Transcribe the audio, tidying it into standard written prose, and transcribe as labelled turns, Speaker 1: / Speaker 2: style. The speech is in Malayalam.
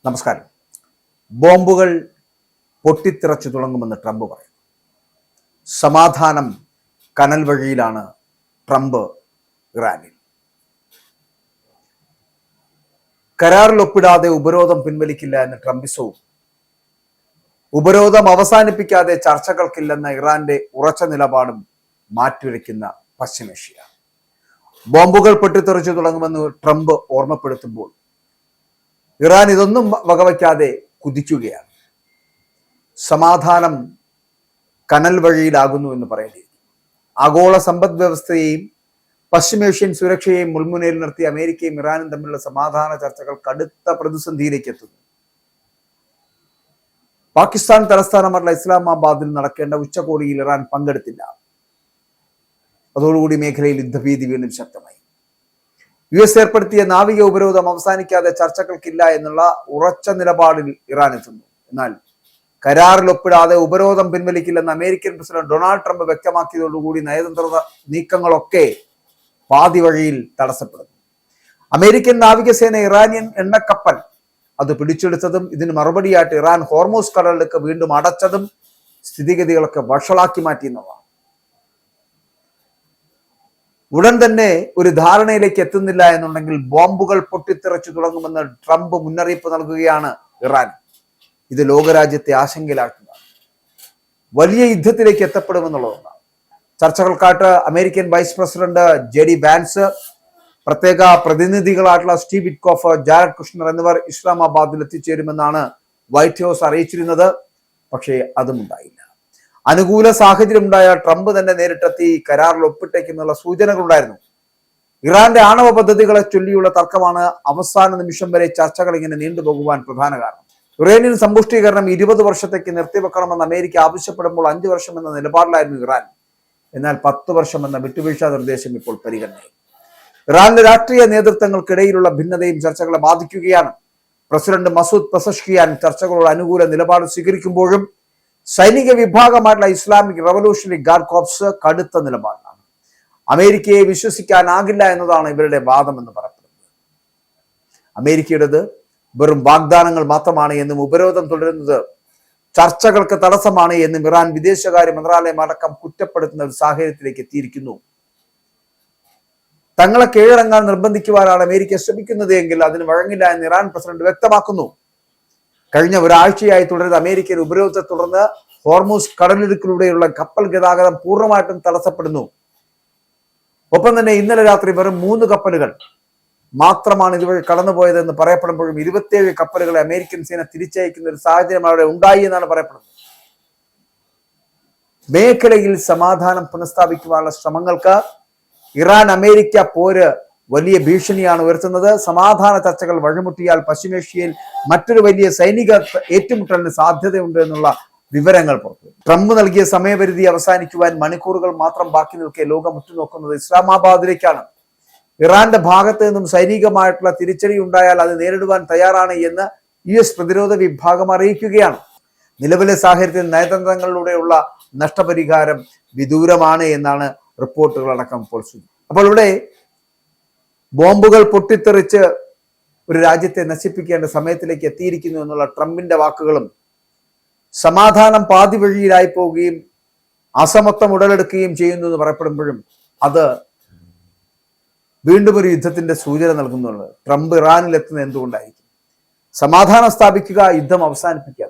Speaker 1: നമസ്കാരം. ബോംബുകൾ പൊട്ടിത്തെറിച്ചു തുടങ്ങുമെന്ന് ട്രംപ് പറയുന്നു. സമാധാനം കനൽ വഴിയിലാണ് ട്രംപ് ഇറാനിൽ. കരാറിൽ ഒപ്പിടാതെ ഉപരോധം പിൻവലിക്കില്ല എന്ന ട്രംപിസവും ഉപരോധം അവസാനിപ്പിക്കാതെ ചർച്ചകൾക്കില്ലെന്ന ഇറാന്റെ ഉറച്ച നിലപാടും മാറ്റുരയ്ക്കുന്ന പശ്ചിമേഷ്യ. ബോംബുകൾ പൊട്ടിത്തെറിച്ചു തുടങ്ങുമെന്ന് ട്രംപ് ഓർമ്മപ്പെടുത്തുമ്പോൾ ഇറാൻ ഇതൊന്നും വകവയ്ക്കാതെ കുതിക്കുകയാണ്. സമാധാനം കനൽ വഴിയിലാകുന്നു എന്ന് പറയേണ്ടിയിരിക്കും. ആഗോള സമ്പദ് വ്യവസ്ഥയെയും പശ്ചിമേഷ്യൻ സുരക്ഷയെയും മുൾമുനയിൽ നിർത്തി അമേരിക്കയും ഇറാനും തമ്മിലുള്ള സമാധാന ചർച്ചകൾ കടുത്ത പ്രതിസന്ധിയിലേക്ക് എത്തുന്നു. പാകിസ്ഥാൻ തലസ്ഥാനമായിട്ടുള്ള ഇസ്ലാമാബാദിൽ നടക്കേണ്ട ഉച്ചകോടിയിൽ ഇറാൻ പങ്കെടുത്തില്ല. അതോടുകൂടി മേഖലയിൽ യുദ്ധഭീതി വീണ്ടും ശക്തമായി. US ഏർപ്പെടുത്തിയ നാവിക ഉപരോധം അവസാനിക്കാതെ ചർച്ചകൾക്കില്ല എന്നുള്ള ഉറച്ച നിലപാടിൽ ഇറാൻ എത്തുന്നു. എന്നാൽ കരാറിൽ ഒപ്പിടാതെ ഉപരോധം പിൻവലിക്കില്ലെന്ന് അമേരിക്കൻ പ്രസിഡന്റ് ഡൊണാൾഡ് ട്രംപ് വ്യക്തമാക്കിയതോടുകൂടി നയതന്ത്ര നീക്കങ്ങളൊക്കെ പാതി വഴിയിൽ തടസ്സപ്പെടുന്നു. അമേരിക്കൻ നാവികസേന ഇറാനിയൻ എണ്ണക്കപ്പൽ അത് പിടിച്ചെടുത്തതും ഇതിന് മറുപടിയായിട്ട് ഇറാൻ ഹോർമൂസ് കടലിലേക്ക് വീണ്ടും അടച്ചതും സ്ഥിതിഗതികളൊക്കെ വഷളാക്കി മാറ്റിയെന്നതാണ്. ഉടൻ തന്നെ ഒരു ധാരണയിലേക്ക് എത്തുന്നില്ല എന്നുണ്ടെങ്കിൽ ബോംബുകൾ പൊട്ടിത്തെറിച്ചു തുടങ്ങുമെന്ന് ട്രംപ് മുന്നറിയിപ്പ് നൽകുകയാണ് ഇറാൻ. ഇത് ലോകരാജ്യത്തെ ആശങ്കയിലാക്കുക, വലിയ യുദ്ധത്തിലേക്ക് എത്തപ്പെടുമെന്നുള്ളതാണ്. ചർച്ചകൾക്കായിട്ട് American vice president JD Vance, പ്രത്യേക പ്രതിനിധികളായിട്ടുള്ള സ്റ്റീവ് വിറ്റ്കോഫ്, ജാരഡ് കുഷ്ണർ എന്നിവർ ഇസ്ലാമാബാദിൽ എത്തിച്ചേരുമെന്നാണ് വൈറ്റ് ഹൗസ് അറിയിച്ചിരുന്നത്. പക്ഷേ അതും ഉണ്ടായില്ല. അനുകൂല സാഹചര്യം ഉണ്ടായ ട്രംപ് തന്നെ നേരിട്ടെത്തി കരാറിൽ ഒപ്പിട്ടേക്കുന്നുള്ള സൂചനകളുണ്ടായിരുന്നു. ഇറാന്റെ ആണവ പദ്ധതികളെ ചൊല്ലിയുള്ള തർക്കമാണ് അവസാന നിമിഷം വരെ ചർച്ചകൾ ഇങ്ങനെ നീണ്ടുപോകുവാൻ പ്രധാന കാരണം. യുറേനിയൻ സമ്പുഷ്ടീകരണം 20 വർഷത്തേക്ക് നിർത്തിവെക്കണമെന്ന് അമേരിക്ക ആവശ്യപ്പെടുമ്പോൾ 5 വർഷം എന്ന നിലപാടിലായിരുന്നു ഇറാൻ. എന്നാൽ 10 വർഷം എന്ന വിട്ടുവീഴ്ച നിർദ്ദേശം ഇപ്പോൾ പരിഗണനയിൽ. ഇറാനിലെ രാഷ്ട്രീയ നേതൃത്വങ്ങൾക്കിടയിലുള്ള ഭിന്നതയും ചർച്ചകളെ ബാധിക്കുകയാണ്. പ്രസിഡന്റ് മസൂദ് പെസഷ്കിയാൻ ചർച്ചകളോട് അനുകൂല നിലപാട് സ്വീകരിക്കുമ്പോഴും സൈനിക വിഭാഗമായിട്ടുള്ള ഇസ്ലാമിക് റവല്യൂഷണറി ഗാർഡ് കോർപ്സ് കടുത്ത നിലപാടാണ്. അമേരിക്കയെ വിശ്വസിക്കാനാകില്ല എന്നതാണ് ഇവരുടെ വാദം എന്ന് പറയപ്പെടുന്നത്. അമേരിക്കയുടേത് വെറും വാഗ്ദാനങ്ങൾ മാത്രമാണ് എന്നും ഉപരോധം തുടരുന്നത് ചർച്ചകൾക്ക് തടസ്സമാണ് എന്നും ഇറാൻ വിദേശകാര്യ മന്ത്രാലയം അടക്കം കുറ്റപ്പെടുത്തുന്ന ഒരു സാഹചര്യത്തിലേക്ക് എത്തിയിരിക്കുന്നു. തങ്ങളെ കീഴടങ്ങാൻ നിർബന്ധിക്കുവാനാണ് അമേരിക്ക ശ്രമിക്കുന്നത് എങ്കിൽ അതിന് വഴങ്ങില്ല എന്ന് ഇറാൻ പ്രസിഡന്റ് വ്യക്തമാക്കുന്നു. കഴിഞ്ഞ ഒരാഴ്ചയായി തുടരുന്ന അമേരിക്കൻ ഉപരോധത്തെ തുടർന്ന് ഹോർമൂസ് കടലിടുക്കിലൂടെയുള്ള കപ്പൽ ഗതാഗതം പൂർണ്ണമായിട്ടും തടസ്സപ്പെടുന്നു. ഒപ്പം തന്നെ ഇന്നലെ രാത്രി വെറും 3 കപ്പലുകൾ മാത്രമാണ് ഇതുവഴി കടന്നുപോയതെന്ന് പറയപ്പെടുമ്പോഴും 27 കപ്പലുകളെ അമേരിക്കൻ സേന തിരിച്ചയക്കുന്ന ഒരു സാഹചര്യം അവിടെ ഉണ്ടായി എന്നാണ് പറയപ്പെടുന്നത്. മേഖലയിൽ സമാധാനം പുനഃസ്ഥാപിക്കുവാനുള്ള ശ്രമങ്ങൾക്ക് ഇറാൻ അമേരിക്ക പോര് വലിയ ഭീഷണിയാണ് ഉയർത്തുന്നത്. സമാധാന ചർച്ചകൾ വഴിമുട്ടിയാൽ പശ്ചിമേഷ്യയിൽ മറ്റൊരു വലിയ സൈനിക ഏറ്റുമുട്ടലിന് സാധ്യതയുണ്ട് എന്നുള്ള വിവരങ്ങൾ പുറത്തു. ട്രംപ് നൽകിയ സമയപരിധി അവസാനിക്കുവാൻ മണിക്കൂറുകൾ മാത്രം ബാക്കി നിൽക്കെ ലോകം ഉറ്റുനോക്കുന്നത് ഇസ്ലാമാബാദിലേക്കാണ്. ഇറാന്റെ ഭാഗത്ത് നിന്നും സൈനികമായിട്ടുള്ള തിരിച്ചടി ഉണ്ടായാൽ അത് നേരിടുവാൻ തയ്യാറാണ് എന്ന് US പ്രതിരോധ വിഭാഗം അറിയിക്കുകയാണ്. നിലവിലെ സാഹചര്യത്തിൽ നയതന്ത്രങ്ങളിലൂടെയുള്ള നഷ്ടപരിഹാരം വിദൂരമാണ് എന്നാണ് റിപ്പോർട്ടുകൾ അടക്കം ഇപ്പോൾ സൂചിപ്പിക്കുന്നത്. അപ്പോൾ ഇവിടെ ബോംബുകൾ പൊട്ടിത്തെറിച്ച് ഒരു രാജ്യത്തെ നശിപ്പിക്കേണ്ട സമയത്തിലേക്ക് എത്തിയിരിക്കുന്നു എന്നുള്ള ട്രംപിന്റെ വാക്കുകളും സമാധാനം പാതി വഴിയിലായി പോവുകയും അസമത്വം ഉടലെടുക്കുകയും ചെയ്യുന്നു എന്ന് പറയപ്പെടുമ്പോഴും അത് വീണ്ടും ഒരു യുദ്ധത്തിന്റെ സൂചന നൽകുന്നുള്ളത്. ട്രംപ് ഇറാനിൽ എത്തുന്നത് എന്തുകൊണ്ടായിരിക്കും? സമാധാനം സ്ഥാപിക്കുക, യുദ്ധം അവസാനിപ്പിക്കുക.